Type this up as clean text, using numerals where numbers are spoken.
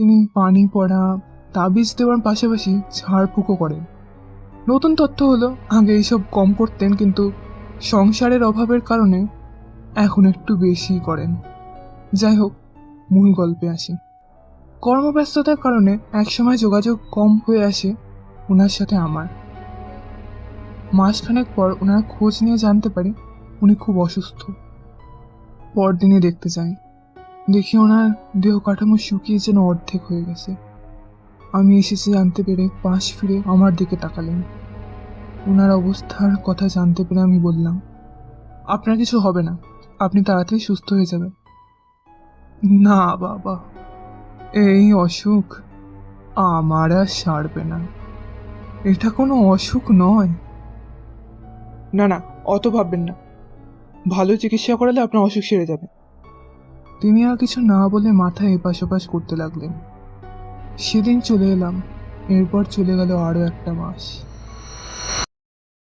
তিনি পানি পড়া, তাবিজ দেওয়ার পাশাপাশি ঝাড়ফুঁকও করেন। নতুন তথ্য হলো আগে এইসব কম করতেন, কিন্তু সংসারের অভাবের কারণে এখন একটু বেশি করেন। যাই হোক, মূল গল্পে আসি। কর্মব্যস্ততার কারণে একসময় যোগাযোগ কম হয়ে আসে ওনার সাথে আমার। মাসখানেক পর ওনারা খোঁজ নিয়ে জানতে পারি উনি খুব অসুস্থ। পরদিনই দেখতে যাই, দেখি ওনার দেহ কাঠামো শুকিয়ে যেন অর্ধেক হয়ে গেছে। আমি এসেছি জানতে পেরে পাশ ফিরে আমার দিকে তাকালেন। ওনার অবস্থার কথা জানতে পেরে আমি বললাম, আপনার কিছু হবে না, আপনি তাড়াতাড়ি সুস্থ হয়ে যাবেন। না বাবা, এই অসুখ আমার আর সারবে না, এটা কোনো অসুখ নয়। না না, অত ভাববেন না, ভালো চিকিৎসা করালে আপনার অসুখ সেরে যাবে। তিনি আর কিছু না বলে মাথায় এপাশ ওপাশ করতে লাগলেন। সেদিন চলে এলাম, এরপর চলে গেল আরও একটা মাস।